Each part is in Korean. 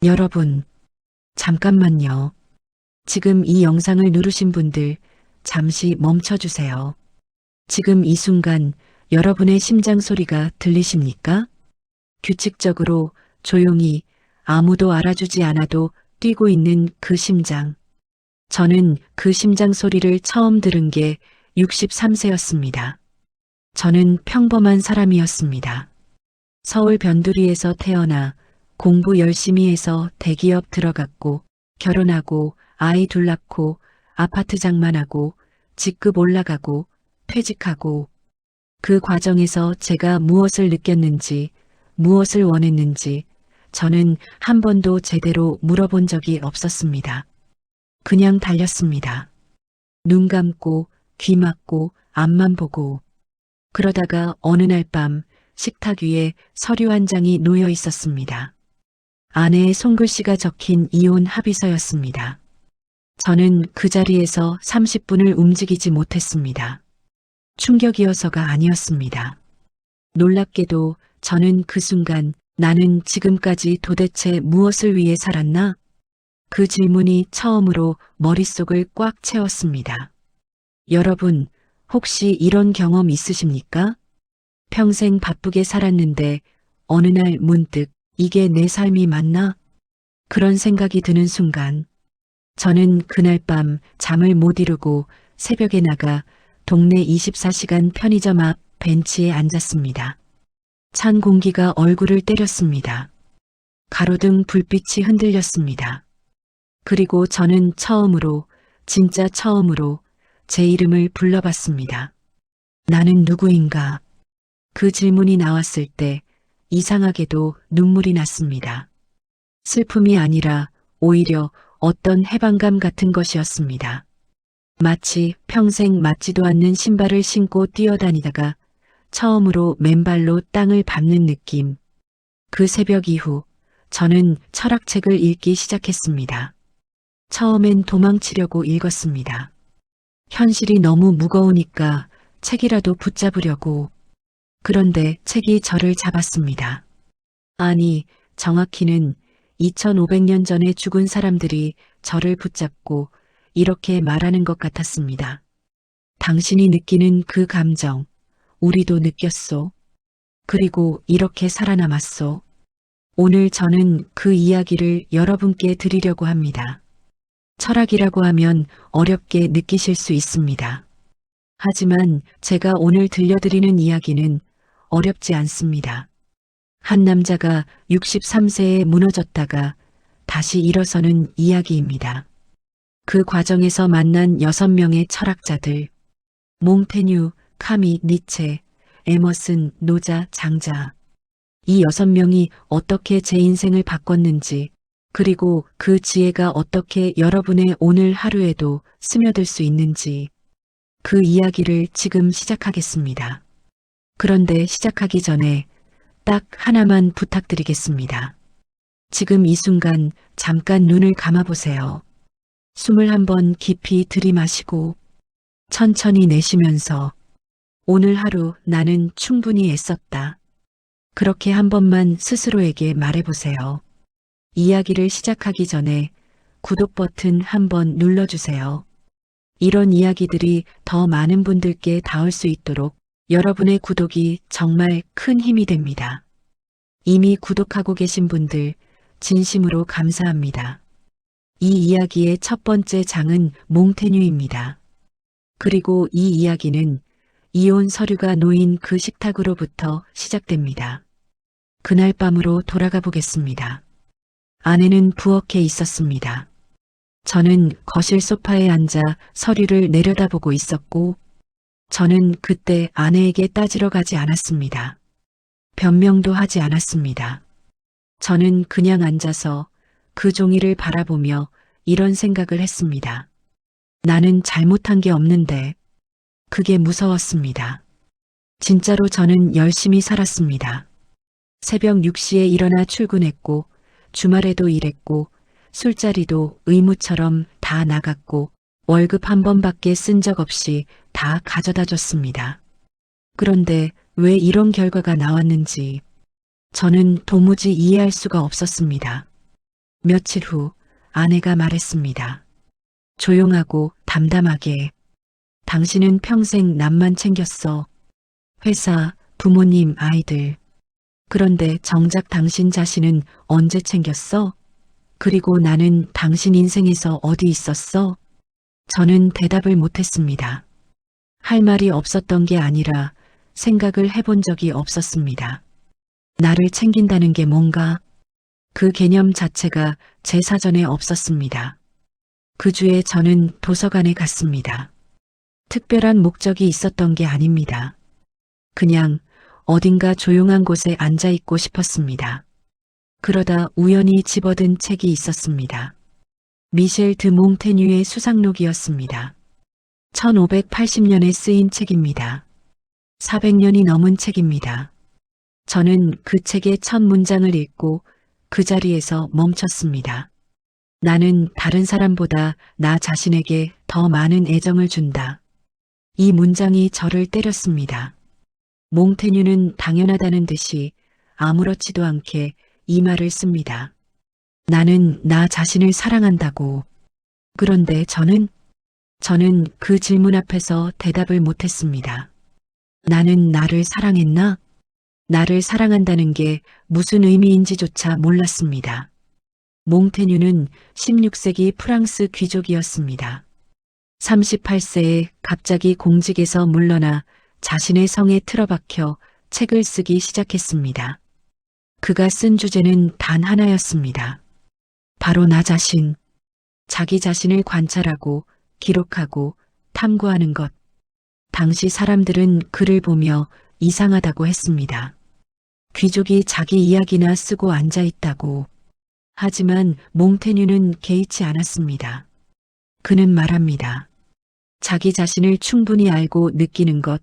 여러분, 잠깐만요. 지금 이 영상을 누르신 분들, 잠시 멈춰주세요. 지금 이 순간 여러분의 심장 소리가 들리십니까? 규칙적으로, 조용히, 아무도 알아주지 않아도 뛰고 있는 그 심장. 저는 그 심장 소리를 처음 들은 게 63세였습니다. 저는 평범한 사람이었습니다. 서울 변두리에서 태어나 공부 열심히 해서 대기업 들어갔고, 결혼하고, 아이 둘 낳고, 아파트 장만하고, 직급 올라가고, 퇴직하고, 그 과정에서 제가 무엇을 느꼈는지, 무엇을 원했는지, 저는 한 번도 제대로 물어본 적이 없었습니다. 그냥 달렸습니다. 눈 감고, 귀 막고, 앞만 보고. 그러다가 어느 날 밤 식탁 위에 서류 한 장이 놓여 있었습니다. 아내의 손글씨가 적힌 이혼 합의서였습니다. 저는 그 자리에서 30분을 움직이지 못했습니다. 충격이어서가 아니었습니다. 놀랍게도 저는 그 순간 나는 지금까지 도대체 무엇을 위해 살았나? 그 질문이 처음으로 머릿속을 꽉 채웠습니다. 여러분, 혹시 이런 경험 있으십니까? 평생 바쁘게 살았는데 어느 날 문득 이게 내 삶이 맞나? 그런 생각이 드는 순간 저는 그날 밤 잠을 못 이루고 새벽에 나가 동네 24시간 편의점 앞 벤치에 앉았습니다. 찬 공기가 얼굴을 때렸습니다. 가로등 불빛이 흔들렸습니다. 그리고 저는 처음으로, 진짜 처음으로 제 이름을 불러봤습니다. 나는 누구인가? 그 질문이 나왔을 때 이상하게도 눈물이 났습니다. 슬픔이 아니라 오히려 어떤 해방감 같은 것이었습니다. 마치 평생 맞지도 않는 신발을 신고 뛰어다니다가 처음으로 맨발로 땅을 밟는 느낌. 그 새벽 이후 저는 철학책을 읽기 시작했습니다. 처음엔 도망치려고 읽었습니다. 현실이 너무 무거우니까 책이라도 붙잡으려고. 그런데 책이 저를 잡았습니다. 아니, 정확히는 2500년 전에 죽은 사람들이 저를 붙잡고 이렇게 말하는 것 같았습니다. 당신이 느끼는 그 감정, 우리도 느꼈소. 그리고 이렇게 살아남았소. 오늘 저는 그 이야기를 여러분께 드리려고 합니다. 철학이라고 하면 어렵게 느끼실 수 있습니다. 하지만 제가 오늘 들려드리는 이야기는 어렵지 않습니다. 한 남자가 63세에 무너졌다가 다시 일어서는 이야기입니다. 그 과정에서 만난 6명의 철학자들, 몽테뉴, 카미, 니체, 에머슨, 노자, 장자. 이 6명이 어떻게 제 인생을 바꿨는지, 그리고 그 지혜가 어떻게 여러분의 오늘 하루에도 스며들 수 있는지, 그 이야기를 지금 시작하겠습니다. 그런데 시작하기 전에 딱 하나만 부탁드리겠습니다. 지금 이 순간 잠깐 눈을 감아보세요. 숨을 한번 깊이 들이마시고 천천히 내쉬면서 오늘 하루 나는 충분히 애썼다. 그렇게 한 번만 스스로에게 말해보세요. 이야기를 시작하기 전에 구독 버튼 한번 눌러주세요. 이런 이야기들이 더 많은 분들께 닿을 수 있도록 여러분의 구독이 정말 큰 힘이 됩니다. 이미 구독하고 계신 분들 진심으로 감사합니다. 이 이야기의 첫 번째 장은 몽테뉴입니다. 그리고 이 이야기는 이혼 서류가 놓인 그 식탁으로부터 시작됩니다. 그날 밤으로 돌아가 보겠습니다. 아내는 부엌에 있었습니다. 저는 거실 소파에 앉아 서류를 내려다보고 있었고 저는 그때 아내에게 따지러 가지 않았습니다. 변명도 하지 않았습니다. 저는 그냥 앉아서 그 종이를 바라보며 이런 생각을 했습니다. 나는 잘못한 게 없는데 그게 무서웠습니다. 진짜로 저는 열심히 살았습니다. 새벽 6시에 일어나 출근했고 주말에도 일했고 술자리도 의무처럼 다 나갔고 월급 한 번밖에 쓴 적 없이 다 가져다 줬습니다. 그런데 왜 이런 결과가 나왔는지 저는 도무지 이해할 수가 없었습니다. 며칠 후 아내가 말했습니다. 조용하고 담담하게. 당신은 평생 남만 챙겼어. 회사, 부모님, 아이들. 그런데 정작 당신 자신은 언제 챙겼어? 그리고 나는 당신 인생에서 어디 있었어? 저는 대답을 못했습니다. 할 말이 없었던 게 아니라 생각을 해본 적이 없었습니다. 나를 챙긴다는 게 뭔가? 그 개념 자체가 제 사전에 없었습니다. 그 주에 저는 도서관에 갔습니다. 특별한 목적이 있었던 게 아닙니다. 그냥 어딘가 조용한 곳에 앉아 있고 싶었습니다. 그러다 우연히 집어든 책이 있었습니다. 미셸 드 몽테뉴의 수상록이었습니다. 1580년에 쓰인 책입니다. 400년이 넘은 책입니다. 저는 그 책의 첫 문장을 읽고 그 자리에서 멈췄습니다. 나는 다른 사람보다 나 자신에게 더 많은 애정을 준다. 이 문장이 저를 때렸습니다. 몽테뉴는 당연하다는 듯이 아무렇지도 않게 이 말을 씁니다. 나는 나 자신을 사랑한다고. 그런데 저는 그 질문 앞에서 대답을 못했습니다. 나는 나를 사랑했나? 나를 사랑한다는 게 무슨 의미인지조차 몰랐습니다. 몽테뉴는 16세기 프랑스 귀족이었습니다. 38세에 갑자기 공직에서 물러나 자신의 성에 틀어박혀 책을 쓰기 시작했습니다. 그가 쓴 주제는 단 하나였습니다. 바로 나 자신, 자기 자신을 관찰하고 기록하고 탐구하는 것. 당시 사람들은 그를 보며 이상하다고 했습니다. 귀족이 자기 이야기나 쓰고 앉아 있다고. 하지만 몽테뉴는 개의치 않았습니다. 그는 말합니다. 자기 자신을 충분히 알고 느끼는 것,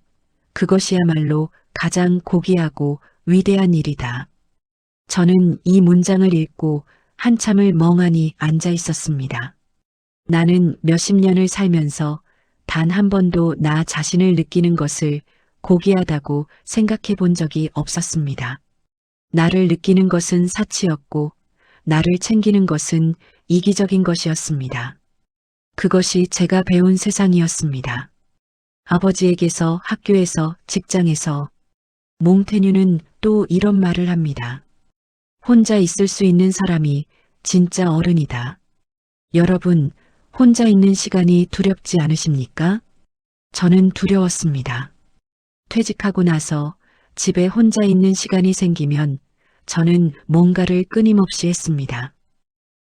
그것이야말로 가장 고귀하고 위대한 일이다. 저는 이 문장을 읽고 한참을 멍하니 앉아 있었습니다. 나는 몇십 년을 살면서 단 한 번도 나 자신을 느끼는 것을 고귀하다고 생각해 본 적이 없었습니다. 나를 느끼는 것은 사치였고 나를 챙기는 것은 이기적인 것이었습니다. 그것이 제가 배운 세상이었습니다. 아버지에게서, 학교에서, 직장에서. 몽테뉴는 또 이런 말을 합니다. 혼자 있을 수 있는 사람이 진짜 어른이다. 여러분, 혼자 있는 시간이 두렵지 않으십니까? 저는 두려웠습니다. 퇴직하고 나서 집에 혼자 있는 시간이 생기면 저는 뭔가를 끊임없이 했습니다.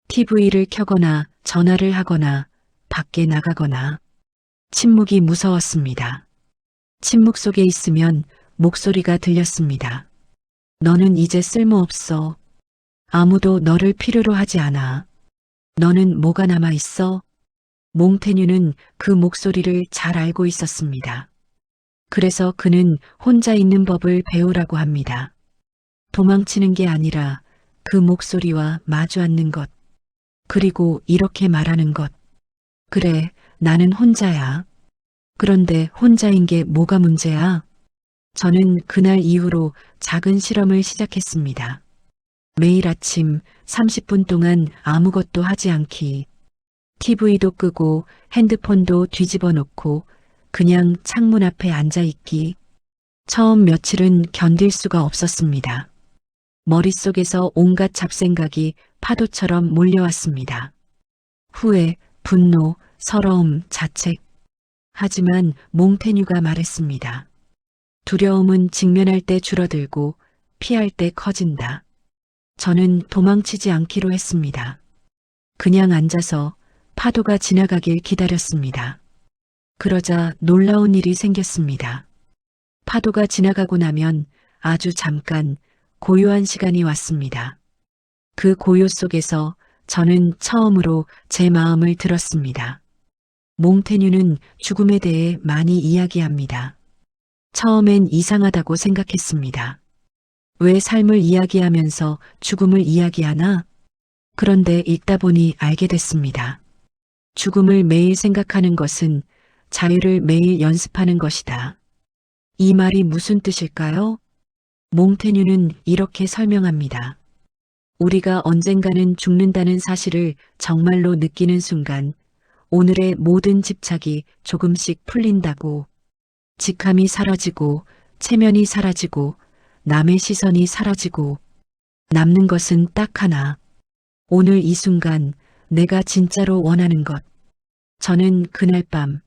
TV를 켜거나 전화를 하거나 밖에 나가거나. 침묵이 무서웠습니다. 침묵 속에 있으면 목소리가 들렸습니다. 너는 이제 쓸모없어. 아무도 너를 필요로 하지 않아. 너는 뭐가 남아 있어? 몽테뉴는 그 목소리를 잘 알고 있었습니다. 그래서 그는 혼자 있는 법을 배우라고 합니다. 도망치는 게 아니라 그 목소리와 마주 앉는 것. 그리고 이렇게 말하는 것. 그래, 나는 혼자야. 그런데 혼자인 게 뭐가 문제야? 저는 그날 이후로 작은 실험을 시작했습니다. 매일 아침 30분 동안 아무것도 하지 않기. TV도 끄고 핸드폰도 뒤집어 놓고 그냥 창문 앞에 앉아 있기. 처음 며칠은 견딜 수가 없었습니다. 머릿속에서 온갖 잡생각이 파도처럼 몰려왔습니다. 후회, 분노, 서러움, 자책. 하지만 몽테뉴가 말했습니다. 두려움은 직면할 때 줄어들고 피할 때 커진다. 저는 도망치지 않기로 했습니다. 그냥 앉아서 파도가 지나가길 기다렸습니다. 그러자 놀라운 일이 생겼습니다. 파도가 지나가고 나면 아주 잠깐 고요한 시간이 왔습니다. 그 고요 속에서 저는 처음으로 제 마음을 들었습니다. 몽테뉴는 죽음에 대해 많이 이야기합니다. 처음엔 이상하다고 생각했습니다. 왜 삶을 이야기하면서 죽음을 이야기하나? 그런데 읽다 보니 알게 됐습니다. 죽음을 매일 생각하는 것은 자유를 매일 연습하는 것이다. 이 말이 무슨 뜻일까요? 몽테뉴는 이렇게 설명합니다. 우리가 언젠가는 죽는다는 사실을 정말로 느끼는 순간 오늘의 모든 집착이 조금씩 풀린다고. 직함이 사라지고 체면이 사라지고 남의 시선이 사라지고 남는 것은 딱 하나. 오늘 이 순간 내가 진짜로 원하는 것. 저는 그날 밤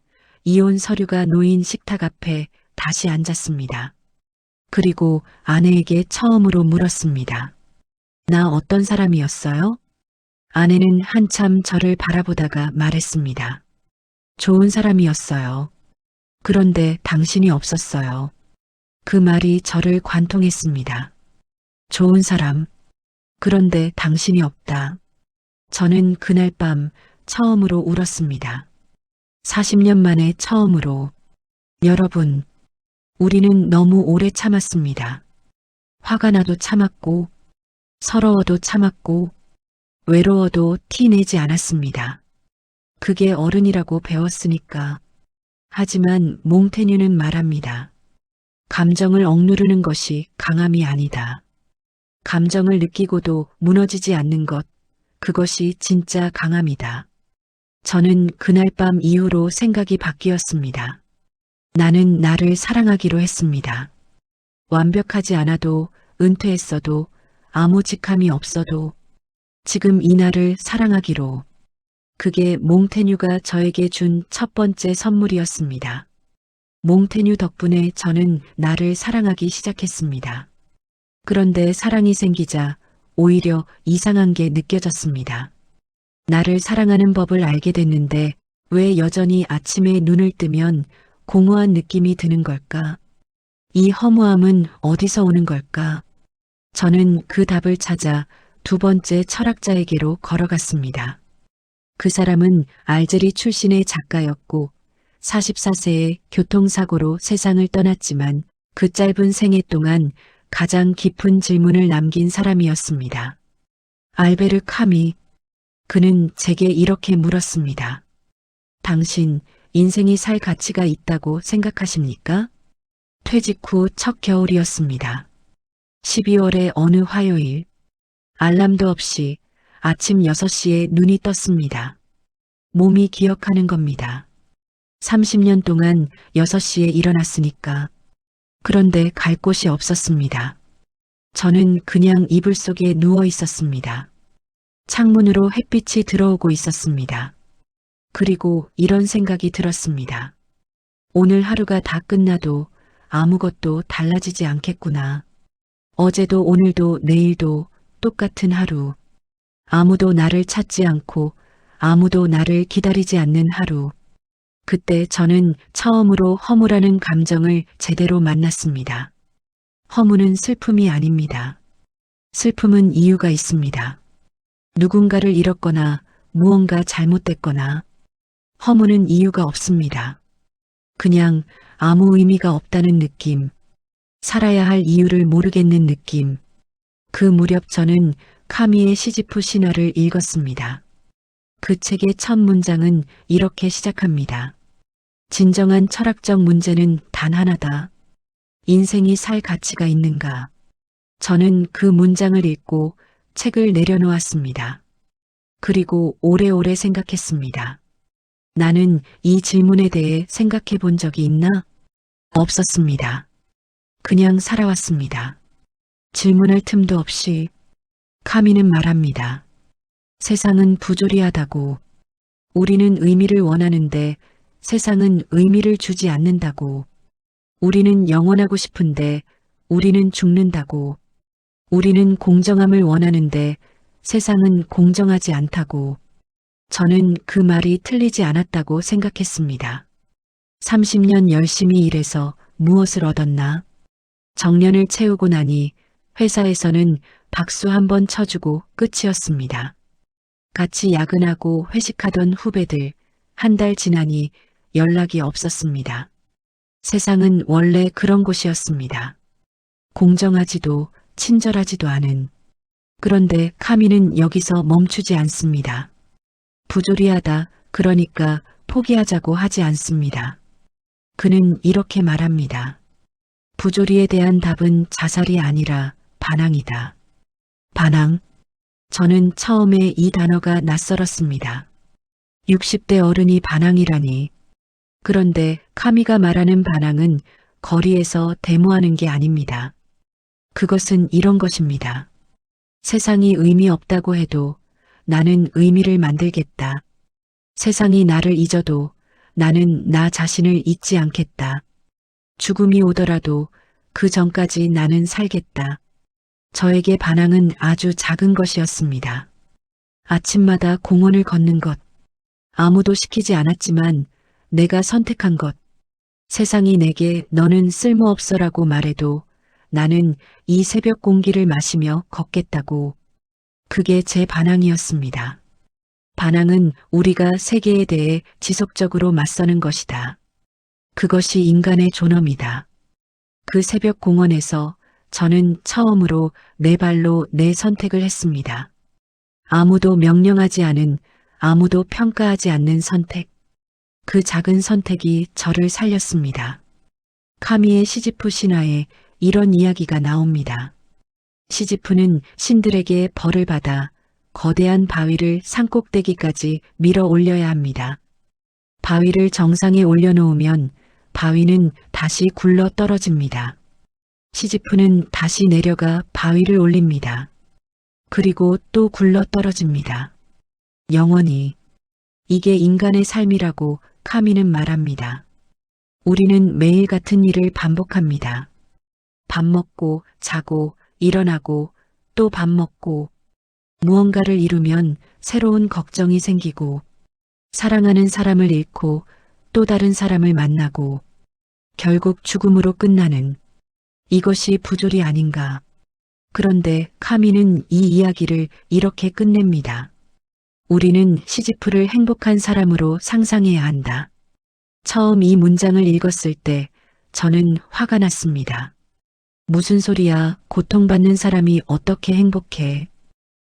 이혼 서류가 놓인 식탁 앞에 다시 앉았습니다. 그리고 아내에게 처음으로 물었습니다. 나 어떤 사람이었어요? 아내는 한참 저를 바라보다가 말했습니다. 좋은 사람이었어요. 그런데 당신이 없었어요. 그 말이 저를 관통했습니다. 좋은 사람. 그런데 당신이 없다. 저는 그날 밤 처음으로 울었습니다. 40년 만에 처음으로. 여러분, 우리는 너무 오래 참았습니다. 화가 나도 참았고, 서러워도 참았고, 외로워도 티 내지 않았습니다. 그게 어른이라고 배웠으니까. 하지만 몽테뉴는 말합니다. 감정을 억누르는 것이 강함이 아니다. 감정을 느끼고도 무너지지 않는 것, 그것이 진짜 강함이다. 저는 그날 밤 이후로 생각이 바뀌었습니다. 나는 나를 사랑하기로 했습니다. 완벽하지 않아도, 은퇴했어도, 아무 직함이 없어도 지금 이 나를 사랑하기로. 그게 몽테뉴가 저에게 준 첫 번째 선물이었습니다. 몽테뉴 덕분에 저는 나를 사랑하기 시작했습니다. 그런데 사랑이 생기자 오히려 이상한 게 느껴졌습니다. 나를 사랑하는 법을 알게 됐는데 왜 여전히 아침에 눈을 뜨면 공허한 느낌이 드는 걸까? 이 허무함은 어디서 오는 걸까? 저는 그 답을 찾아 두 번째 철학자에게로 걸어갔습니다. 그 사람은 알제리 출신의 작가였고 44세에 교통사고로 세상을 떠났지만 그 짧은 생애 동안 가장 깊은 질문을 남긴 사람이었습니다. 알베르 카미. 그는 제게 이렇게 물었습니다. 당신 인생이 살 가치가 있다고 생각하십니까? 퇴직 후 첫 겨울이었습니다. 12월의 어느 화요일, 알람도 없이 아침 6시에 눈이 떴습니다. 몸이 기억하는 겁니다. 30년 동안 6시에 일어났으니까. 그런데 갈 곳이 없었습니다. 저는 그냥 이불 속에 누워 있었습니다. 창문으로 햇빛이 들어오고 있었습니다. 그리고 이런 생각이 들었습니다. 오늘 하루가 다 끝나도 아무것도 달라지지 않겠구나. 어제도 오늘도 내일도 똑같은 하루. 아무도 나를 찾지 않고 아무도 나를 기다리지 않는 하루. 그때 저는 처음으로 허무라는 감정을 제대로 만났습니다. 허무는 슬픔이 아닙니다. 슬픔은 이유가 있습니다. 누군가를 잃었거나 무언가 잘못됐거나. 허무는 이유가 없습니다. 그냥 아무 의미가 없다는 느낌. 살아야 할 이유를 모르겠는 느낌. 그 무렵 저는 카미의 시지프 신화를 읽었습니다. 그 책의 첫 문장은 이렇게 시작합니다. 진정한 철학적 문제는 단 하나다. 인생이 살 가치가 있는가? 저는 그 문장을 읽고 책을 내려놓았습니다. 그리고 오래오래 생각했습니다. 나는 이 질문에 대해 생각해 본 적이 있나? 없었습니다. 그냥 살아왔습니다. 질문할 틈도 없이. 카미는 말합니다. 세상은 부조리하다고. 우리는 의미를 원하는데 세상은 의미를 주지 않는다고. 우리는 영원하고 싶은데 우리는 죽는다고. 우리는 공정함을 원하는데 세상은 공정하지 않다고. 저는 그 말이 틀리지 않았다고 생각했습니다. 30년 열심히 일해서 무엇을 얻었나? 정년을 채우고 나니 회사에서는 박수 한 번 쳐주고 끝이었습니다. 같이 야근하고 회식하던 후배들, 한 달 지나니 연락이 없었습니다. 세상은 원래 그런 곳이었습니다. 공정하지도 친절하지도 않은. 그런데 카미는 여기서 멈추지 않습니다. 부조리하다, 그러니까 포기하자고 하지 않습니다. 그는 이렇게 말합니다. 부조리에 대한 답은 자살이 아니라 반항이다. 반항? 저는 처음에 이 단어가 낯설었습니다. 60대 어른이 반항이라니. 그런데 카미가 말하는 반항은 거리에서 데모하는 게 아닙니다. 그것은 이런 것입니다. 세상이 의미 없다고 해도 나는 의미를 만들겠다. 세상이 나를 잊어도 나는 나 자신을 잊지 않겠다. 죽음이 오더라도 그 전까지 나는 살겠다. 저에게 반항은 아주 작은 것이었습니다. 아침마다 공원을 걷는 것. 아무도 시키지 않았지만 내가 선택한 것. 세상이 내게 너는 쓸모없어라고 말해도 나는 이 새벽 공기를 마시며 걷겠다고. 그게 제 반항이었습니다. 반항은 우리가 세계에 대해 지속적으로 맞서는 것이다. 그것이 인간의 존엄이다. 그 새벽 공원에서 저는 처음으로 내 발로 내 선택을 했습니다. 아무도 명령하지 않은, 아무도 평가하지 않는 선택. 그 작은 선택이 저를 살렸습니다. 카미의 시지프 신화에 이런 이야기가 나옵니다. 시지프는 신들에게 벌을 받아 거대한 바위를 산꼭대기까지 밀어 올려야 합니다. 바위를 정상에 올려놓으면 바위는 다시 굴러 떨어집니다. 시지프는 다시 내려가 바위를 올립니다. 그리고 또 굴러 떨어집니다. 영원히. 이게 인간의 삶이라고 카미는 말합니다. 우리는 매일 같은 일을 반복합니다. 밥 먹고 자고 일어나고 또 밥 먹고 무언가를 이루면 새로운 걱정이 생기고 사랑하는 사람을 잃고 또 다른 사람을 만나고 결국 죽음으로 끝나는 이것이 부조리 아닌가. 그런데 카미는 이 이야기를 이렇게 끝냅니다. 우리는 시지프를 행복한 사람으로 상상해야 한다. 처음 이 문장을 읽었을 때 저는 화가 났습니다. 무슨 소리야, 고통받는 사람이 어떻게 행복해.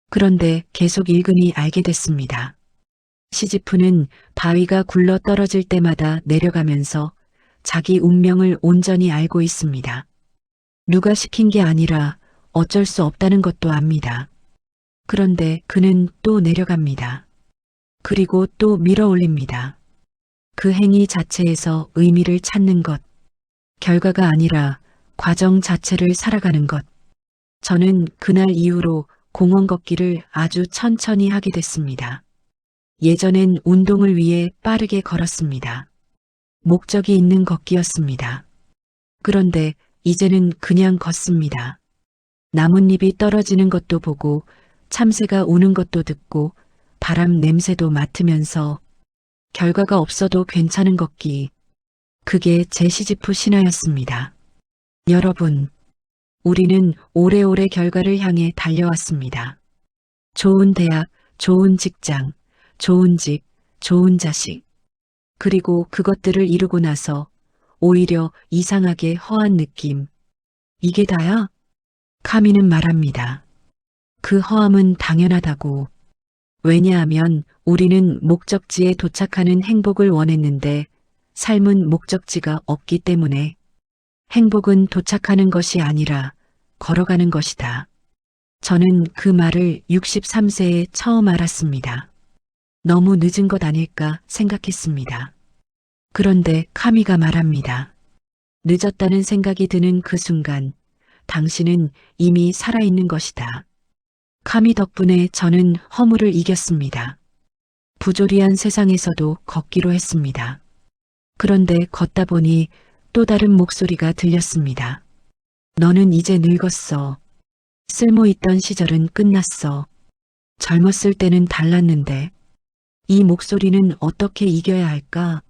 그런데 계속 읽으니 알게 됐습니다. 시지프는 바위가 굴러 떨어질 때마다 내려가면서 자기 운명을 온전히 알고 있습니다. 누가 시킨 게 아니라 어쩔 수 없다는 것도 압니다. 그런데 그는 또 내려갑니다. 그리고 또 밀어 올립니다. 그 행위 자체에서 의미를 찾는 것, 결과가 아니라 과정 자체를 살아가는 것. 저는 그날 이후로 공원 걷기를 아주 천천히 하게 됐습니다. 예전엔 운동을 위해 빠르게 걸었습니다. 목적이 있는 걷기였습니다. 그런데 이제는 그냥 걷습니다. 나뭇잎이 떨어지는 것도 보고 참새가 우는 것도 듣고 바람 냄새도 맡으면서 결과가 없어도 괜찮은 걷기. 그게 제 시지프 신화였습니다. 여러분, 우리는 오래오래 결과를 향해 달려왔습니다. 좋은 대학, 좋은 직장, 좋은 집, 좋은 자식. 그리고 그것들을 이루고 나서 오히려 이상하게 허한 느낌. 이게 다야? 카미는 말합니다. 그 허함은 당연하다고. 왜냐하면 우리는 목적지에 도착하는 행복을 원했는데 삶은 목적지가 없기 때문에. 행복은 도착하는 것이 아니라 걸어가는 것이다. 저는 그 말을 63세에 처음 알았습니다. 너무 늦은 것 아닐까 생각했습니다. 그런데 카미가 말합니다. 늦었다는 생각이 드는 그 순간 당신은 이미 살아있는 것이다. 카미 덕분에 저는 허물을 이겼습니다. 부조리한 세상에서도 걷기로 했습니다. 그런데 걷다 보니 또 다른 목소리가 들렸습니다. 너는 이제 늙었어. 쓸모있던 시절은 끝났어. 젊었을 때는 달랐는데. 이 목소리는 어떻게 이겨야 할까?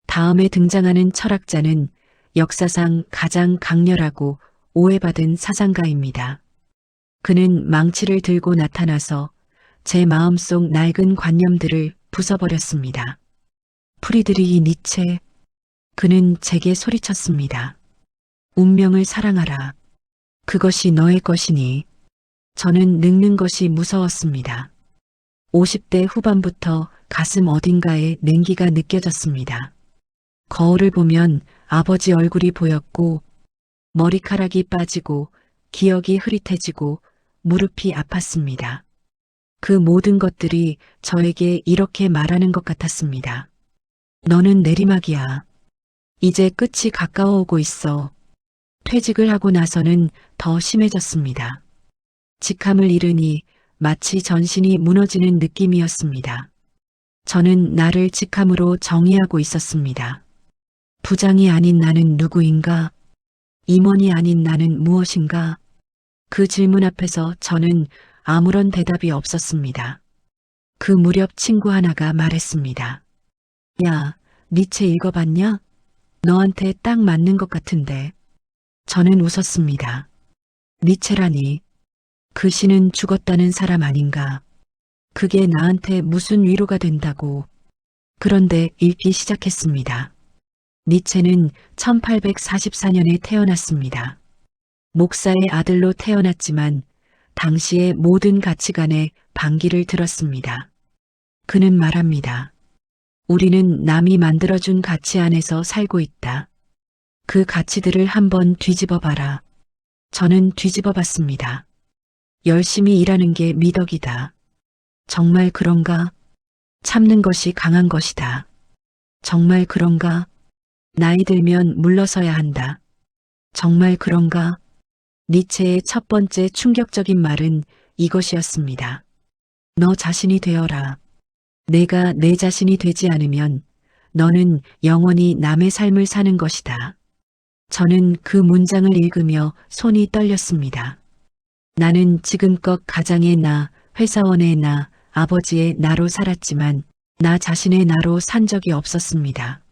다음에 등장하는 철학자는 역사상 가장 강렬하고 오해받은 사상가입니다. 그는 망치를 들고 나타나서 제 마음속 낡은 관념들을 부숴버렸습니다. 프리드리히 니체. 그는 제게 소리쳤습니다. 운명을 사랑하라. 그것이 너의 것이니. 저는 늙는 것이 무서웠습니다. 50대 후반부터 가슴 어딘가에 냉기가 느껴졌습니다. 거울을 보면 아버지 얼굴이 보였고 머리카락이 빠지고 기억이 흐릿해지고 무릎이 아팠습니다. 그 모든 것들이 저에게 이렇게 말하는 것 같았습니다. 너는 내리막이야. 이제 끝이 가까워 오고 있어. 퇴직을 하고 나서는 더 심해졌습니다. 직함을 잃으니 마치 전신이 무너지는 느낌이었습니다. 저는 나를 직함으로 정의하고 있었습니다. 부장이 아닌 나는 누구인가? 임원이 아닌 나는 무엇인가? 그 질문 앞에서 저는 아무런 대답이 없었습니다. 그 무렵 친구 하나가 말했습니다. 야, 니체 읽어봤냐? 너한테 딱 맞는 것 같은데. 저는 웃었습니다. 니체라니. 그 시는 죽었다는 사람 아닌가. 그게 나한테 무슨 위로가 된다고. 그런데 읽기 시작했습니다. 니체는 1844년에 태어났습니다. 목사의 아들로 태어났지만 당시의 모든 가치관에 반기를 들었습니다. 그는 말합니다. 우리는 남이 만들어준 가치 안에서 살고 있다. 그 가치들을 한번 뒤집어 봐라. 저는 뒤집어 봤습니다. 열심히 일하는 게 미덕이다. 정말 그런가? 참는 것이 강한 것이다. 정말 그런가? 나이 들면 물러서야 한다. 정말 그런가? 니체의 첫 번째 충격적인 말은 이것이었습니다. 너 자신이 되어라. 내가 내 자신이 되지 않으면 너는 영원히 남의 삶을 사는 것이다. 저는 그 문장을 읽으며 손이 떨렸습니다. 나는 지금껏 가장의 나, 회사원의 나, 아버지의 나로 살았지만 나 자신의 나로 산 적이 없었습니다.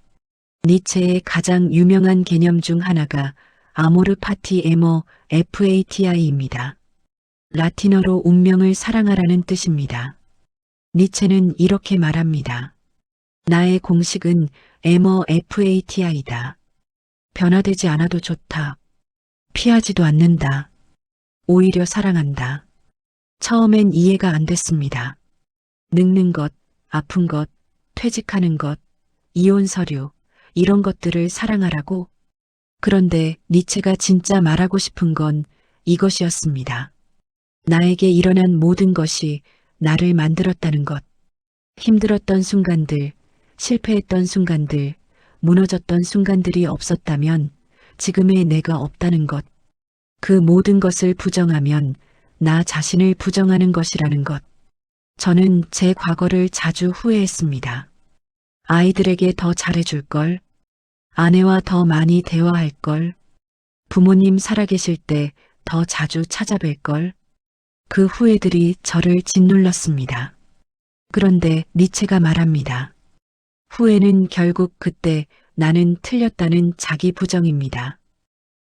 니체의 가장 유명한 개념 중 하나가 아모르 파티 에모 FATI입니다. 라틴어로 운명을 사랑하라는 뜻입니다. 니체는 이렇게 말합니다. 나의 공식은 에모 FATI다. 변화되지 않아도 좋다. 피하지도 않는다. 오히려 사랑한다. 처음엔 이해가 안 됐습니다. 늙는 것, 아픈 것, 퇴직하는 것, 이혼 서류, 이런 것들을 사랑하라고? 그런데 니체가 진짜 말하고 싶은 건 이것이었습니다. 나에게 일어난 모든 것이 나를 만들었다는 것. 힘들었던 순간들, 실패했던 순간들, 무너졌던 순간들이 없었다면 지금의 내가 없다는 것. 그 모든 것을 부정하면 나 자신을 부정하는 것이라는 것. 저는 제 과거를 자주 후회했습니다. 아이들에게 더 잘해줄 걸, 아내와 더 많이 대화할 걸, 부모님 살아계실 때 더 자주 찾아뵐 걸. 그 후회들이 저를 짓눌렀습니다. 그런데 니체가 말합니다. 후회는 결국 그때 나는 틀렸다는 자기 부정입니다.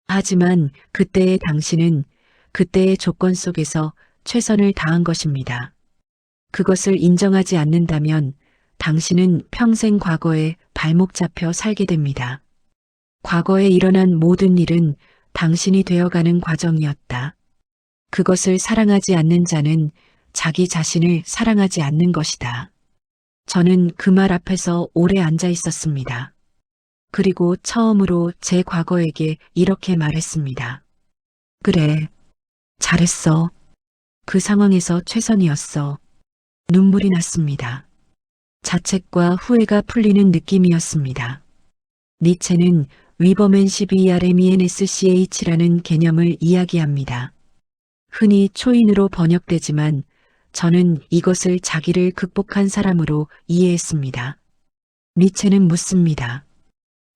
하지만 그때의 당신은 그때의 조건 속에서 최선을 다한 것입니다. 그것을 인정하지 않는다면 당신은 평생 과거에 발목 잡혀 살게 됩니다. 과거에 일어난 모든 일은 당신이 되어가는 과정이었다. 그것을 사랑하지 않는 자는 자기 자신을 사랑하지 않는 것이다. 저는 그 말 앞에서 오래 앉아 있었습니다. 그리고 처음으로 제 과거에게 이렇게 말했습니다. 그래, 잘했어. 그 상황에서 최선이었어. 눈물이 났습니다. 자책과 후회가 풀리는 느낌이었습니다. 니체는 위버맨 CBRMENSCH라는 개념을 이야기합니다. 흔히 초인으로 번역되지만 저는 이것을 자기를 극복한 사람으로 이해했습니다. 니체는 묻습니다.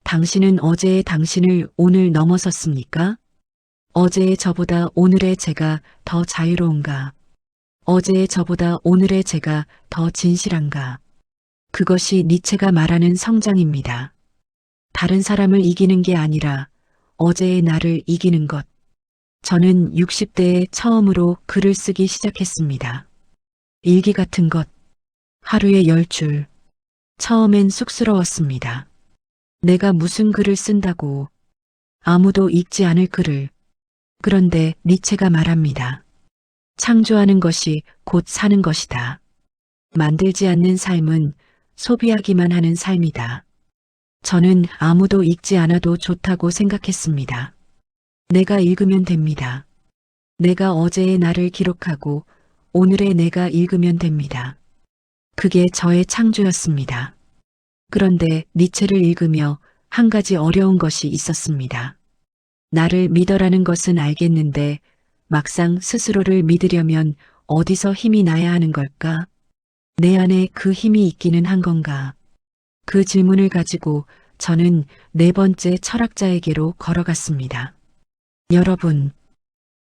당신은 어제의 당신을 오늘 넘어섰습니까? 어제의 저보다 오늘의 제가 더 자유로운가? 어제의 저보다 오늘의 제가 더 진실한가? 그것이 니체가 말하는 성장입니다. 다른 사람을 이기는 게 아니라 어제의 나를 이기는 것. 저는 60대에 처음으로 글을 쓰기 시작했습니다. 일기 같은 것. 하루에 10줄. 처음엔 쑥스러웠습니다. 내가 무슨 글을 쓴다고. 아무도 읽지 않을 글을. 그런데 니체가 말합니다. 창조하는 것이 곧 사는 것이다. 만들지 않는 삶은 소비하기만 하는 삶이다. 저는 아무도 읽지 않아도 좋다고 생각했습니다. 내가 읽으면 됩니다. 내가 어제의 나를 기록하고 오늘의 내가 읽으면 됩니다. 그게 저의 창조였습니다. 그런데 니체를 읽으며 한 가지 어려운 것이 있었습니다. 나를 믿어라는 것은 알겠는데 막상 스스로를 믿으려면 어디서 힘이 나야 하는 걸까? 내 안에 그 힘이 있기는 한 건가? 그 질문을 가지고 저는 네 번째 철학자에게로 걸어갔습니다. 여러분,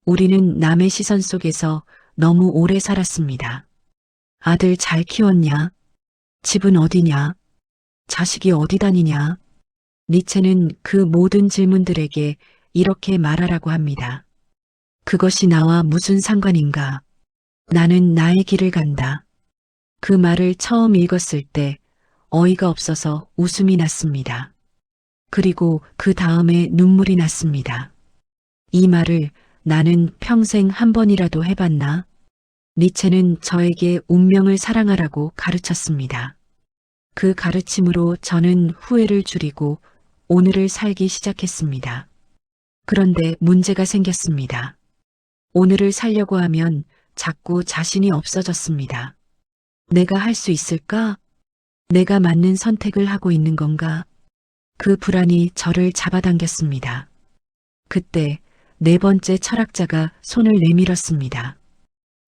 우리는 남의 시선 속에서 너무 오래 살았습니다. 아들 잘 키웠냐? 집은 어디냐? 자식이 어디 다니냐? 니체는 그 모든 질문들에게 이렇게 말하라고 합니다. 그것이 나와 무슨 상관인가? 나는 나의 길을 간다. 그 말을 처음 읽었을 때 어이가 없어서 웃음이 났습니다. 그리고 그 다음에 눈물이 났습니다. 이 말을 나는 평생 한 번이라도 해봤나? 니체는 저에게 운명을 사랑하라고 가르쳤습니다. 그 가르침으로 저는 후회를 줄이고 오늘을 살기 시작했습니다. 그런데 문제가 생겼습니다. 오늘을 살려고 하면 자꾸 자신이 없어졌습니다. 내가 할 수 있을까? 내가 맞는 선택을 하고 있는 건가? 그 불안이 저를 잡아당겼습니다. 그때 네 번째 철학자가 손을 내밀었습니다.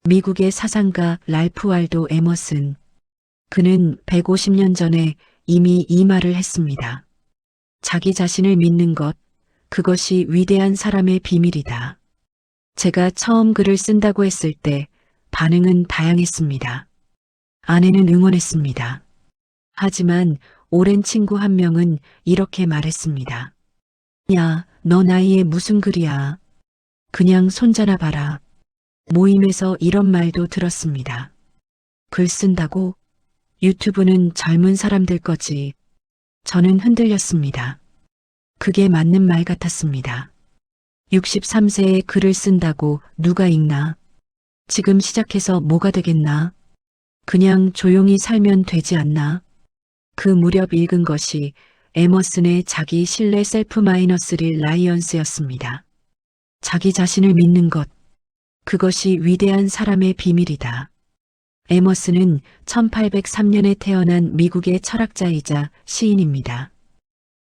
미국의 사상가 랄프 waldo 에머슨. 그는 150년 전에 이미 이 말을 했습니다. 자기 자신을 믿는 것, 그것이 위대한 사람의 비밀이다. 제가 처음 글을 쓴다고 했을 때 반응은 다양했습니다. 아내는 응원했습니다. 하지만 오랜 친구 한 명은 이렇게 말했습니다. 야, 너 나이에 무슨 글이야. 그냥 손자나 봐라. 모임에서 이런 말도 들었습니다. 글 쓴다고? 유튜브는 젊은 사람들 거지. 저는 흔들렸습니다. 그게 맞는 말 같았습니다. 63세에 글을 쓴다고 누가 읽나? 지금 시작해서 뭐가 되겠나? 그냥 조용히 살면 되지 않나? 그 무렵 읽은 것이 에머슨의 자기 신뢰 셀프 마이너스 라이언스였습니다. 자기 자신을 믿는 것, 그것이 위대한 사람의 비밀이다. 에머슨은 1803년에 태어난 미국의 철학자이자 시인입니다.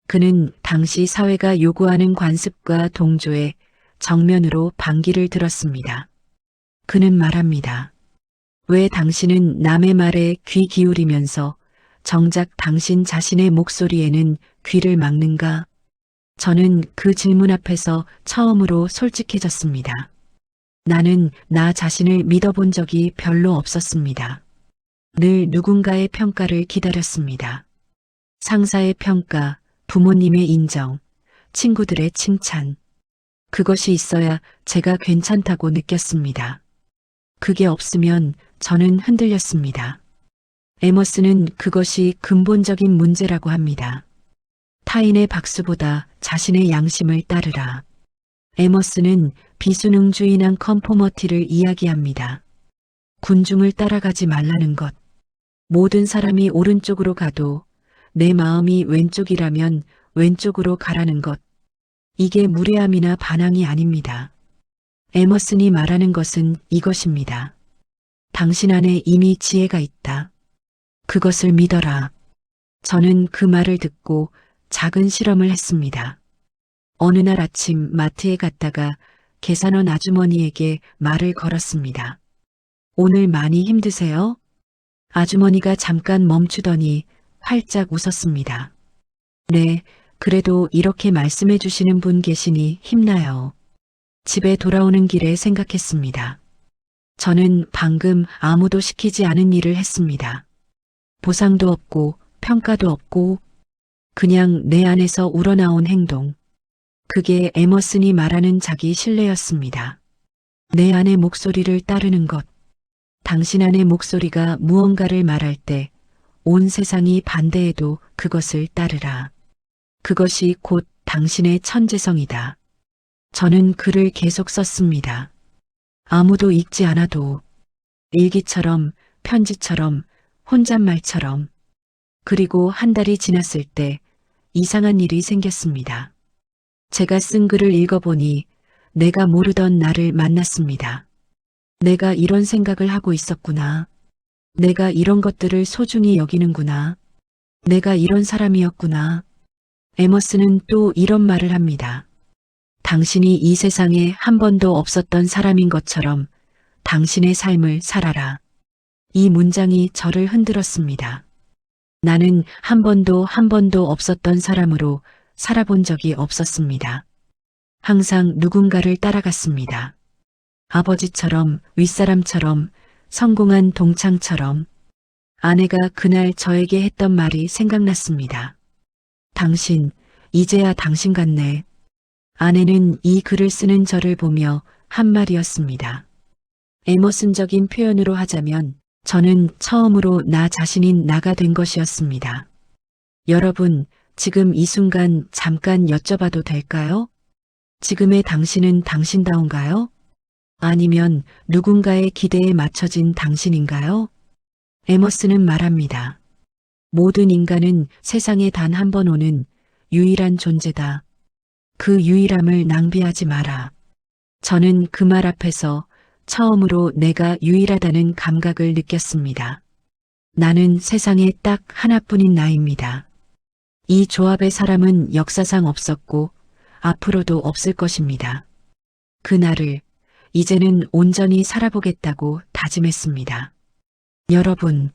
그는 당시 사회가 요구하는 관습과 동조에 정면으로 반기를 들었습니다. 그는 말합니다. 왜 당신은 남의 말에 귀 기울이면서 정작 당신 자신의 목소리에는 귀를 막는가? 저는 그 질문 앞에서 처음으로 솔직해졌습니다. 나는 나 자신을 믿어본 적이 별로 없었습니다. 늘 누군가의 평가를 기다렸습니다. 상사의 평가, 부모님의 인정, 친구들의 칭찬. 그것이 있어야 제가 괜찮다고 느꼈습니다. 그게 없으면 저는 흔들렸습니다. 에머슨은 그것이 근본적인 문제라고 합니다. 타인의 박수보다 자신의 양심을 따르라. 에머슨은 비수능주의난 컨포머티를 이야기합니다. 군중을 따라가지 말라는 것. 모든 사람이 오른쪽으로 가도 내 마음이 왼쪽이라면 왼쪽으로 가라는 것. 이게 무례함이나 반항이 아닙니다. 에머슨이 말하는 것은 이것입니다. 당신 안에 이미 지혜가 있다. 그것을 믿어라. 저는 그 말을 듣고 작은 실험을 했습니다. 어느 날 아침 마트에 갔다가 계산원 아주머니에게 말을 걸었습니다. 오늘 많이 힘드세요? 아주머니가 잠깐 멈추더니 활짝 웃었습니다. 네, 그래도 이렇게 말씀해 주시는 분 계시니 힘나요. 집에 돌아오는 길에 생각했습니다. 저는 방금 아무도 시키지 않은 일을 했습니다. 보상도 없고 평가도 없고 그냥 내 안에서 우러나온 행동. 그게 에머슨이 말하는 자기 신뢰였습니다. 내 안의 목소리를 따르는 것. 당신 안의 목소리가 무언가를 말할 때 온 세상이 반대해도 그것을 따르라. 그것이 곧 당신의 천재성이다. 저는 글을 계속 썼습니다. 아무도 읽지 않아도 일기처럼 편지처럼 혼잣말처럼. 그리고 한 달이 지났을 때 이상한 일이 생겼습니다. 제가 쓴 글을 읽어보니 내가 모르던 나를 만났습니다. 내가 이런 생각을 하고 있었구나. 내가 이런 것들을 소중히 여기는구나. 내가 이런 사람이었구나. 에머스는 또 이런 말을 합니다. 당신이 이 세상에 한 번도 없었던 사람인 것처럼 당신의 삶을 살아라. 이 문장이 저를 흔들었습니다. 나는 한 번도 없었던 사람으로 살아본 적이 없었습니다. 항상 누군가를 따라갔습니다. 아버지처럼, 윗사람처럼, 성공한 동창처럼. 아내가 그날 저에게 했던 말이 생각났습니다. 당신, 이제야 당신 같네. 아내는 이 글을 쓰는 저를 보며 한 말이었습니다. 에머슨적인 표현으로 하자면 저는 처음으로 나 자신인 나가 된 것이었습니다. 여러분, 지금 이 순간 잠깐 여쭤봐도 될까요? 지금의 당신은 당신다운가요? 아니면 누군가의 기대에 맞춰진 당신인가요? 에머슨은 말합니다. 모든 인간은 세상에 단 한 번 오는 유일한 존재다. 그 유일함을 낭비하지 마라. 저는 그 말 앞에서 처음으로 내가 유일하다는 감각을 느꼈습니다. 나는 세상에 딱 하나뿐인 나입니다. 이 조합의 사람은 역사상 없었고 앞으로도 없을 것입니다. 그 날을 이제는 온전히 살아보겠다고 다짐했습니다. 여러분,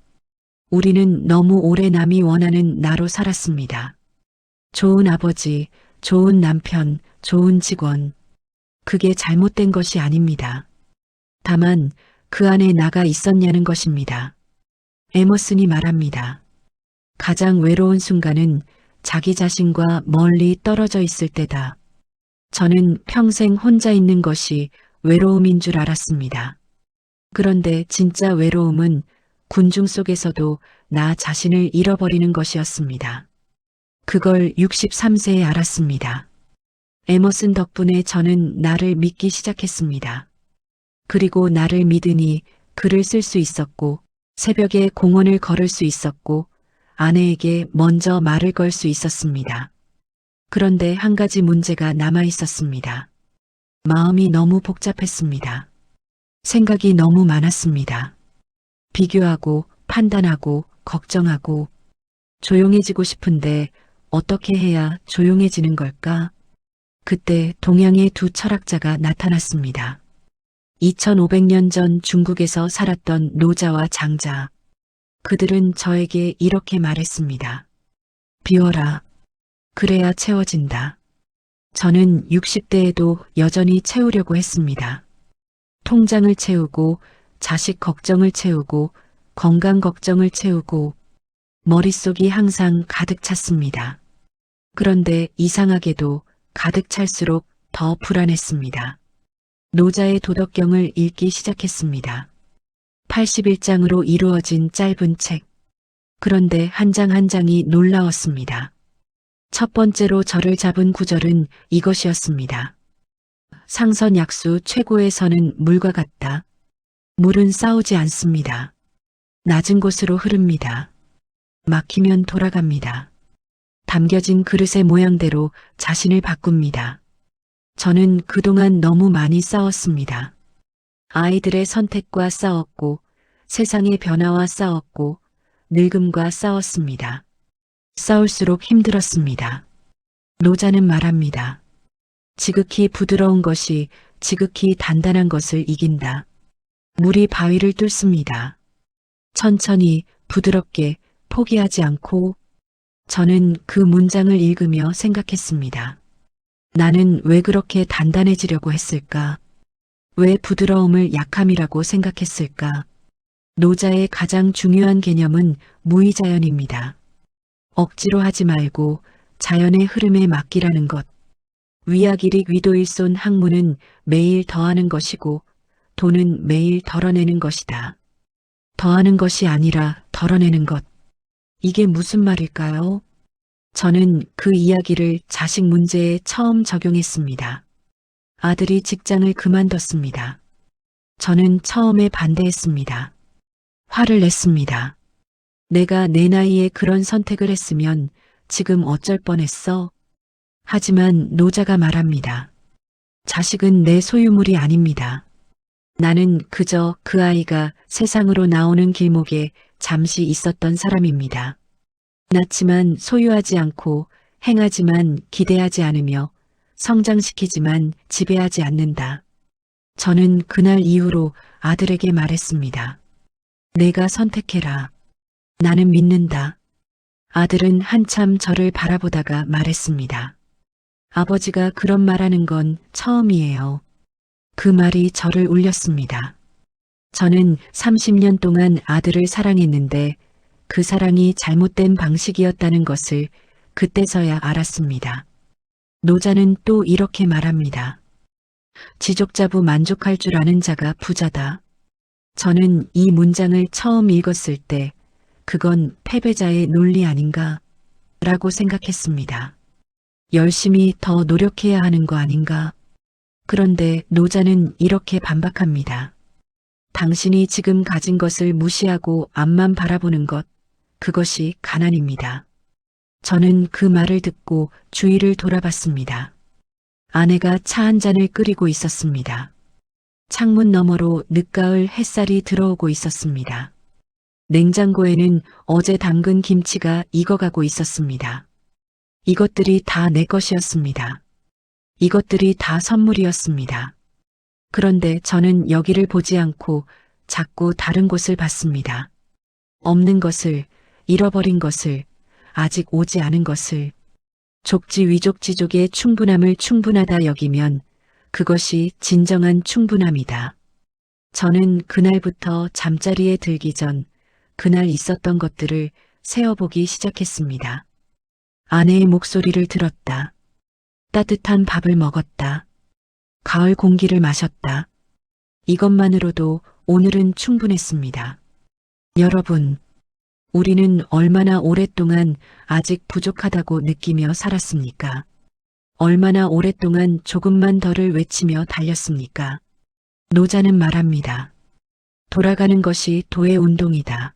우리는 너무 오래 남이 원하는 나로 살았습니다. 좋은 아버지, 좋은 남편, 좋은 직원. 그게 잘못된 것이 아닙니다. 다만 그 안에 나가 있었냐는 것입니다. 에머슨이 말합니다. 가장 외로운 순간은 자기 자신과 멀리 떨어져 있을 때다. 저는 평생 혼자 있는 것이 외로움인 줄 알았습니다. 그런데 진짜 외로움은 군중 속에서도 나 자신을 잃어버리는 것이었습니다. 그걸 63세에 알았습니다. 에머슨 덕분에 저는 나를 믿기 시작했습니다. 그리고 나를 믿으니 글을 쓸 수 있었고, 새벽에 공원을 걸을 수 있었고, 아내에게 먼저 말을 걸 수 있었습니다. 그런데 한 가지 문제가 남아 있었습니다. 마음이 너무 복잡했습니다. 생각이 너무 많았습니다. 비교하고, 판단하고, 걱정하고, 조용해지고 싶은데 어떻게 해야 조용해지는 걸까? 그때 동양의 두 철학자가 나타났습니다. 2500년 전 중국에서 살았던 노자와 장자. 그들은 저에게 이렇게 말했습니다. 비워라. 그래야 채워진다. 저는 60대에도 여전히 채우려고 했습니다. 통장을 채우고, 자식 걱정을 채우고, 건강 걱정을 채우고, 머릿속이 항상 가득 찼습니다. 그런데 이상하게도 가득 찰수록 더 불안했습니다. 노자의 도덕경을 읽기 시작했습니다. 81장으로 이루어진 짧은 책. 그런데 한 장 한 장이 놀라웠습니다. 첫 번째로 저를 잡은 구절은 이것이었습니다. 상선약수 최고의 선은 물과 같다. 물은 싸우지 않습니다. 낮은 곳으로 흐릅니다. 막히면 돌아갑니다. 담겨진 그릇의 모양대로 자신을 바꿉니다. 저는 그동안 너무 많이 싸웠습니다. 아이들의 선택과 싸웠고, 세상의 변화와 싸웠고, 늙음과 싸웠습니다. 싸울수록 힘들었습니다. 노자는 말합니다. 지극히 부드러운 것이 지극히 단단한 것을 이긴다. 물이 바위를 뚫습니다. 천천히, 부드럽게, 포기하지 않고. 저는 그 문장을 읽으며 생각했습니다. 나는 왜 그렇게 단단해지려고 했을까? 왜 부드러움을 약함이라고 생각했을까? 노자의 가장 중요한 개념은 무의자연입니다. 억지로 하지 말고 자연의 흐름에 맡기라는 것. 위악일익 위도일손 학문은 매일 더하는 것이고 도는 매일 덜어내는 것이다. 더하는 것이 아니라 덜어내는 것. 이게 무슨 말일까요? 저는 그 이야기를 자식 문제에 처음 적용했습니다. 아들이 직장을 그만뒀습니다. 저는 처음에 반대했습니다. 화를 냈습니다. 내가 내 나이에 그런 선택을 했으면 지금 어쩔 뻔했어? 하지만 노자가 말합니다. 자식은 내 소유물이 아닙니다. 나는 그저 그 아이가 세상으로 나오는 길목에 잠시 있었던 사람입니다. 낳지만 소유하지 않고 행하지만 기대하지 않으며 성장시키지만 지배하지 않는다. 저는 그날 이후로 아들에게 말했습니다. 내가 선택해라. 나는 믿는다. 아들은 한참 저를 바라보다가 말했습니다. 아버지가 그런 말하는 건 처음이에요. 그 말이 저를 울렸습니다. 저는 30년 동안 아들을 사랑했는데 그 사랑이 잘못된 방식이었다는 것을 그때서야 알았습니다. 노자는 또 이렇게 말합니다. 지족자부 만족할 줄 아는 자가 부자다. 저는 이 문장을 처음 읽었을 때 그건 패배자의 논리 아닌가 라고 생각했습니다. 열심히 더 노력해야 하는 거 아닌가? 그런데 노자는 이렇게 반박합니다. 당신이 지금 가진 것을 무시하고 앞만 바라보는 것, 그것이 가난입니다. 저는 그 말을 듣고 주위를 돌아봤습니다. 아내가 차 한 잔을 끓이고 있었습니다. 창문 너머로 늦가을 햇살이 들어오고 있었습니다. 냉장고에는 어제 담근 김치가 익어가고 있었습니다. 이것들이 다 내 것이었습니다. 이것들이 다 선물이었습니다. 그런데 저는 여기를 보지 않고 자꾸 다른 곳을 봤습니다. 없는 것을, 잃어버린 것을, 아직 오지 않은 것을, 족지위족지족의 충분함을 충분하다 여기면 그것이 진정한 충분함이다. 저는 그날부터 잠자리에 들기 전 그날 있었던 것들을 세어보기 시작했습니다. 아내의 목소리를 들었다. 따뜻한 밥을 먹었다. 가을 공기를 마셨다. 이것만으로도 오늘은 충분했습니다. 여러분, 우리는 얼마나 오랫동안 아직 부족하다고 느끼며 살았습니까? 얼마나 오랫동안 조금만 더를 외치며 달렸습니까? 노자는 말합니다. 돌아가는 것이 도의 운동이다.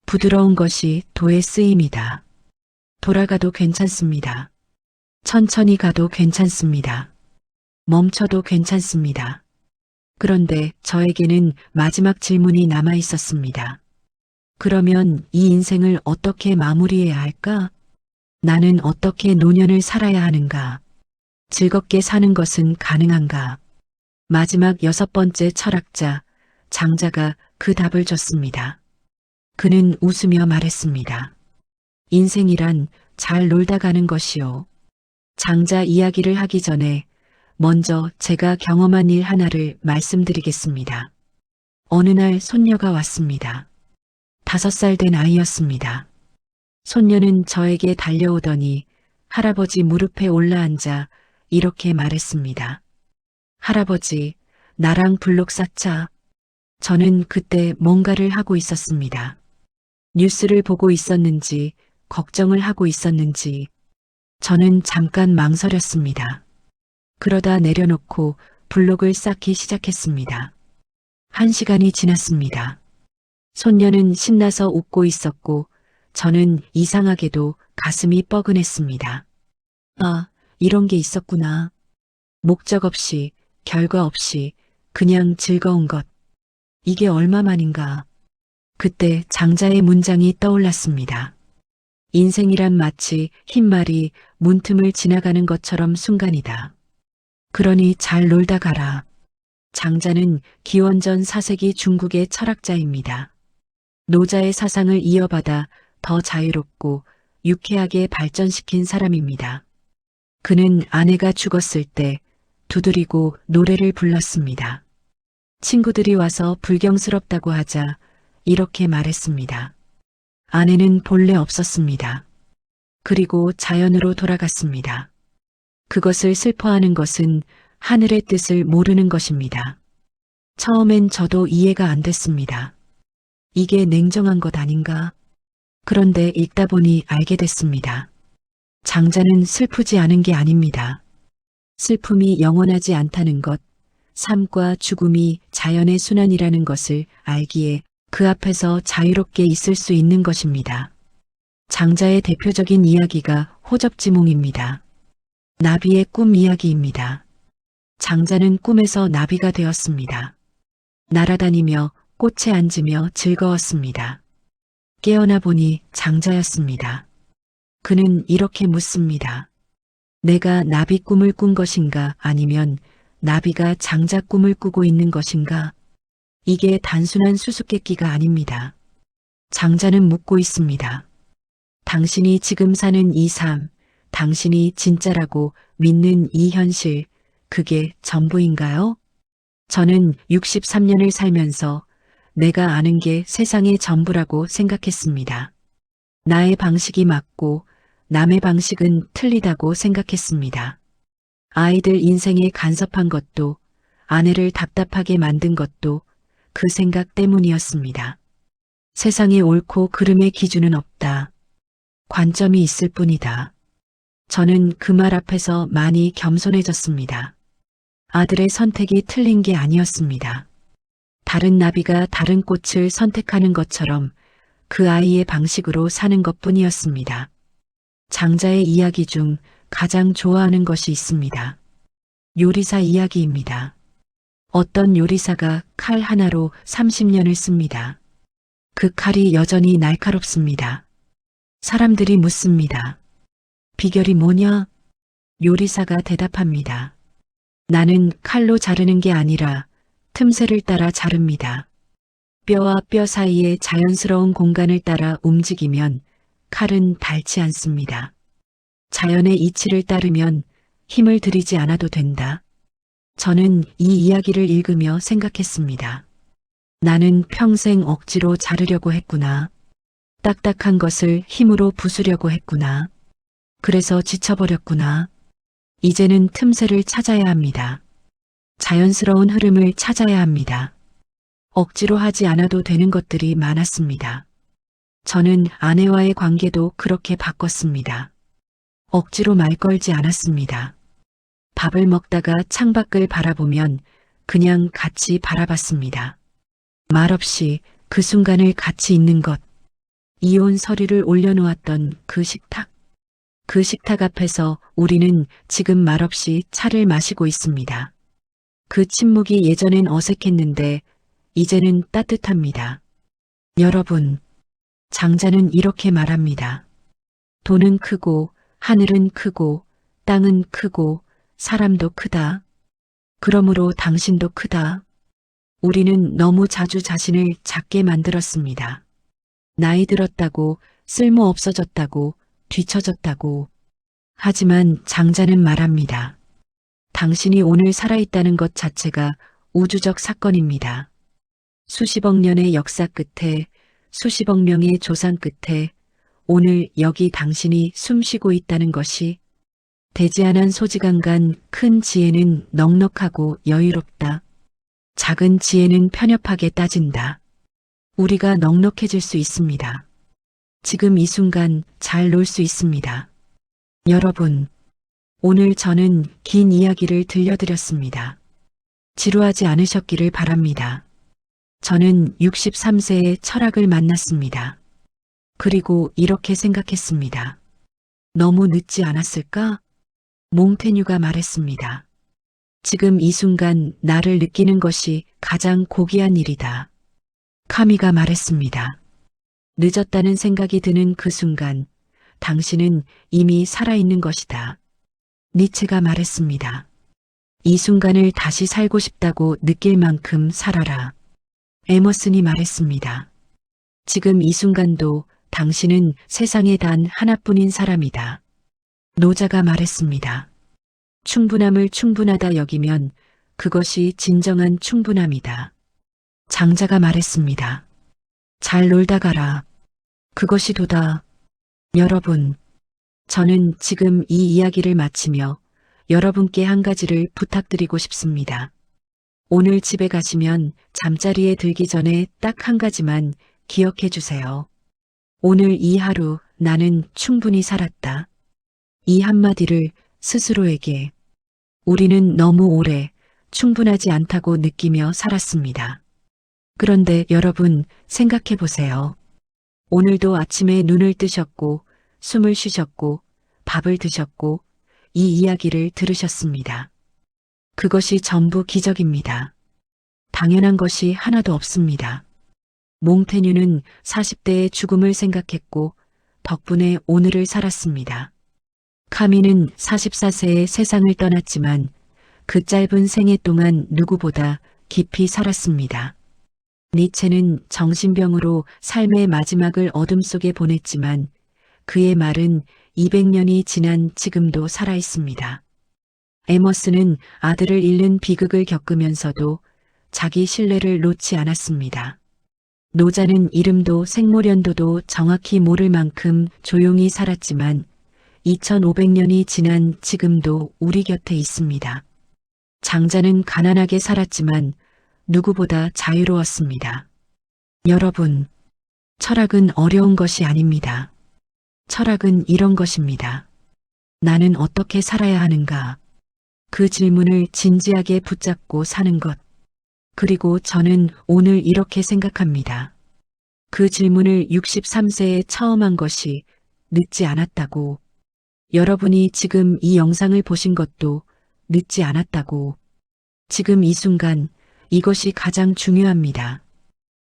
부드러운 것이 도의 쓰임이다. 돌아가도 괜찮습니다. 천천히 가도 괜찮습니다. 멈춰도 괜찮습니다. 그런데 저에게는 마지막 질문이 남아 있었습니다. 그러면 이 인생을 어떻게 마무리해야 할까? 나는 어떻게 노년을 살아야 하는가? 즐겁게 사는 것은 가능한가? 마지막 6번째 철학자, 장자가 그 답을 줬습니다. 그는 웃으며 말했습니다. 인생이란 잘 놀다 가는 것이요. 장자 이야기를 하기 전에 먼저 제가 경험한 일 하나를 말씀드리겠습니다. 어느 날 손녀가 왔습니다. 5살 된 아이였습니다. 손녀는 저에게 달려오더니 할아버지 무릎에 올라앉아 이렇게 말했습니다. 할아버지, 나랑 블록 쌓자. 저는 그때 뭔가를 하고 있었습니다. 뉴스를 보고 있었는지, 걱정을 하고 있었는지, 저는 잠깐 망설였습니다. 그러다 내려놓고 블록을 쌓기 시작했습니다. 1시간이 지났습니다. 손녀는 신나서 웃고 있었고 저는 이상하게도 가슴이 뻐근했습니다. 아, 이런 게 있었구나. 목적 없이, 결과 없이 그냥 즐거운 것. 이게 얼마만인가. 그때 장자의 문장이 떠올랐습니다. 인생이란 마치 흰말이 문틈을 지나가는 것처럼 순간이다. 그러니 잘 놀다 가라. 장자는 기원전 4세기 중국의 철학자입니다. 노자의 사상을 이어받아 더 자유롭고 유쾌하게 발전시킨 사람입니다. 그는 아내가 죽었을 때 두드리고 노래를 불렀습니다. 친구들이 와서 불경스럽다고 하자 이렇게 말했습니다. 아내는 본래 없었습니다. 그리고 자연으로 돌아갔습니다. 그것을 슬퍼하는 것은 하늘의 뜻을 모르는 것입니다. 처음엔 저도 이해가 안 됐습니다. 이게 냉정한 것 아닌가? 그런데 읽다 보니 알게 됐습니다. 장자는 슬프지 않은 게 아닙니다. 슬픔이 영원하지 않다는 것, 삶과 죽음이 자연의 순환이라는 것을 알기에 그 앞에서 자유롭게 있을 수 있는 것입니다. 장자의 대표적인 이야기가 호접지몽입니다. 나비의 꿈 이야기입니다. 장자는 꿈에서 나비가 되었습니다. 날아다니며 꽃에 앉으며 즐거웠습니다. 깨어나 보니 장자였습니다. 그는 이렇게 묻습니다. 내가 나비 꿈을 꾼 것인가 아니면 나비가 장자 꿈을 꾸고 있는 것인가? 이게 단순한 수수께끼가 아닙니다. 장자는 묻고 있습니다. 당신이 지금 사는 이 삶, 당신이 진짜라고 믿는 이 현실, 그게 전부인가요? 저는 63년을 살면서 내가 아는 게 세상의 전부라고 생각했습니다. 나의 방식이 맞고 남의 방식은 틀리다고 생각했습니다. 아이들 인생에 간섭한 것도 아내를 답답하게 만든 것도 그 생각 때문이었습니다. 세상에 옳고 그름의 기준은 없다. 관점이 있을 뿐이다. 저는 그 말 앞에서 많이 겸손해졌습니다. 아들의 선택이 틀린 게 아니었습니다. 다른 나비가 다른 꽃을 선택하는 것처럼 그 아이의 방식으로 사는 것뿐이었습니다. 장자의 이야기 중 가장 좋아하는 것이 있습니다. 요리사 이야기입니다. 어떤 요리사가 칼 하나로 30년을 씁니다. 그 칼이 여전히 날카롭습니다. 사람들이 묻습니다. 비결이 뭐냐? 요리사가 대답합니다. 나는 칼로 자르는 게 아니라 틈새를 따라 자릅니다. 뼈와 뼈 사이의 자연스러운 공간을 따라 움직이면 칼은 닳지 않습니다. 자연의 이치를 따르면 힘을 들이지 않아도 된다. 저는 이 이야기를 읽으며 생각했습니다. 나는 평생 억지로 자르려고 했구나. 딱딱한 것을 힘으로 부수려고 했구나. 그래서 지쳐버렸구나. 이제는 틈새를 찾아야 합니다. 자연스러운 흐름을 찾아야 합니다. 억지로 하지 않아도 되는 것들이 많았습니다. 저는 아내와의 관계도 그렇게 바꿨습니다. 억지로 말 걸지 않았습니다. 밥을 먹다가 창밖을 바라보면 그냥 같이 바라봤습니다. 말없이 그 순간을 같이 있는 것. 이혼 서류를 올려놓았던 그 식탁. 그 식탁 앞에서 우리는 지금 말없이 차를 마시고 있습니다. 그 침묵이 예전엔 어색했는데 이제는 따뜻합니다. 여러분, 장자는 이렇게 말합니다. 돈은 크고 하늘은 크고 땅은 크고 사람도 크다. 그러므로 당신도 크다. 우리는 너무 자주 자신을 작게 만들었습니다. 나이 들었다고, 쓸모 없어졌다고, 뒤처졌다고. 하지만 장자는 말합니다. 당신이 오늘 살아있다는 것 자체가 우주적 사건입니다. 수십억 년의 역사 끝에, 수십억 명의 조상 끝에 오늘 여기 당신이 숨쉬고 있다는 것이 대지한한 소지간간 큰 지혜는 넉넉하고 여유롭다. 작은 지혜는 편협하게 따진다. 우리가 넉넉해질 수 있습니다. 지금 이 순간 잘 놀 수 있습니다. 여러분, 오늘 저는 긴 이야기를 들려드렸습니다. 지루하지 않으셨기를 바랍니다. 저는 63세의 철학을 만났습니다. 그리고 이렇게 생각했습니다. 너무 늦지 않았을까? 몽테뉴가 말했습니다. 지금 이 순간 나를 느끼는 것이 가장 고귀한 일이다. 카미가 말했습니다. 늦었다는 생각이 드는 그 순간 당신은 이미 살아있는 것이다. 니체가 말했습니다. 이 순간을 다시 살고 싶다고 느낄 만큼 살아라. 에머슨이 말했습니다. 지금 이 순간도 당신은 세상에 단 하나뿐인 사람이다. 노자가 말했습니다. 충분함을 충분하다 여기면 그것이 진정한 충분함이다. 장자가 말했습니다. 잘 놀다 가라. 그것이 도다. 여러분, 저는 지금 이 이야기를 마치며 여러분께 한 가지를 부탁드리고 싶습니다. 오늘 집에 가시면 잠자리에 들기 전에 딱 한 가지만 기억해 주세요. 오늘 이 하루 나는 충분히 살았다. 이 한마디를 스스로에게. 우리는 너무 오래 충분하지 않다고 느끼며 살았습니다. 그런데 여러분 생각해 보세요. 오늘도 아침에 눈을 뜨셨고 숨을 쉬셨고 밥을 드셨고 이 이야기를 들으셨습니다. 그것이 전부 기적입니다. 당연한 것이 하나도 없습니다. 몽테뉴는 40대의 죽음을 생각했고 덕분에 오늘을 살았습니다. 카미는 44세에 세상을 떠났지만 그 짧은 생애 동안 누구보다 깊이 살았습니다. 니체는 정신병으로 삶의 마지막을 어둠 속에 보냈지만 그의 말은 200년이 지난 지금도 살아있습니다. 에머스는 아들을 잃는 비극을 겪으면서도 자기 신뢰를 놓지 않았습니다. 노자는 이름도 생모년도도 정확히 모를 만큼 조용히 살았지만 2500년이 지난 지금도 우리 곁에 있습니다. 장자는 가난하게 살았지만 누구보다 자유로웠습니다. 여러분, 철학은 어려운 것이 아닙니다. 철학은 이런 것입니다. 나는 어떻게 살아야 하는가? 그 질문을 진지하게 붙잡고 사는 것. 그리고 저는 오늘 이렇게 생각합니다. 그 질문을 63세에 처음 한 것이 늦지 않았다고. 여러분이 지금 이 영상을 보신 것도 늦지 않았다고. 지금 이 순간 이것이 가장 중요합니다.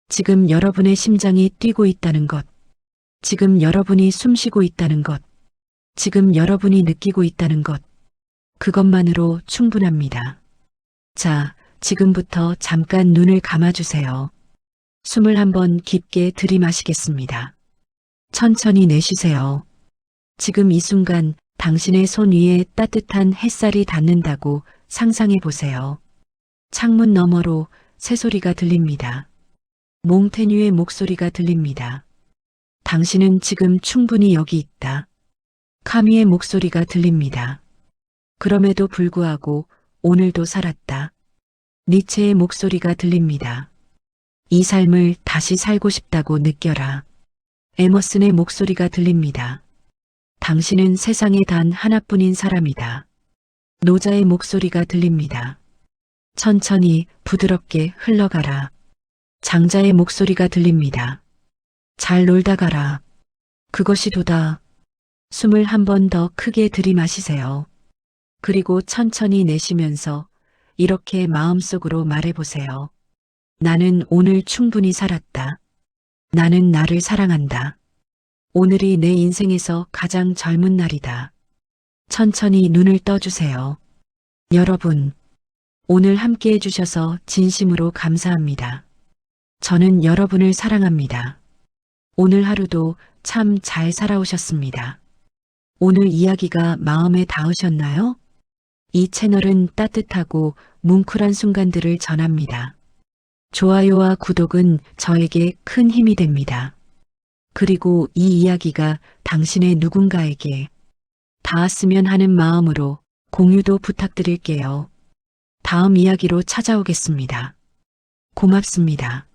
지금 여러분의 심장이 뛰고 있다는 것. 지금 여러분이 숨쉬고 있다는 것. 지금 여러분이 느끼고 있다는 것. 그것만으로 충분합니다. 자, 지금부터 잠깐 눈을 감아주세요. 숨을 한번 깊게 들이마시겠습니다. 천천히 내쉬세요. 지금 이 순간 당신의 손 위에 따뜻한 햇살이 닿는다고 상상해 보세요. 창문 너머로 새소리가 들립니다. 몽테뉴의 목소리가 들립니다. 당신은 지금 충분히 여기 있다. 카미의 목소리가 들립니다. 그럼에도 불구하고 오늘도 살았다. 니체의 목소리가 들립니다. 이 삶을 다시 살고 싶다고 느껴라. 에머슨의 목소리가 들립니다. 당신은 세상에 단 하나뿐인 사람이다. 노자의 목소리가 들립니다. 천천히 부드럽게 흘러가라. 장자의 목소리가 들립니다. 잘 놀다 가라. 그것이 도다. 숨을 한 번 더 크게 들이마시세요. 그리고 천천히 내쉬면서 이렇게 마음속으로 말해보세요. 나는 오늘 충분히 살았다. 나는 나를 사랑한다. 오늘이 내 인생에서 가장 젊은 날이다. 천천히 눈을 떠주세요. 여러분, 오늘 함께 해주셔서 진심으로 감사합니다. 저는 여러분을 사랑합니다. 오늘 하루도 참 잘 살아오셨습니다. 오늘 이야기가 마음에 닿으셨나요? 이 채널은 따뜻하고 뭉클한 순간들을 전합니다. 좋아요와 구독은 저에게 큰 힘이 됩니다. 그리고 이 이야기가 당신의 누군가에게 닿았으면 하는 마음으로 공유도 부탁드릴게요. 다음 이야기로 찾아오겠습니다. 고맙습니다.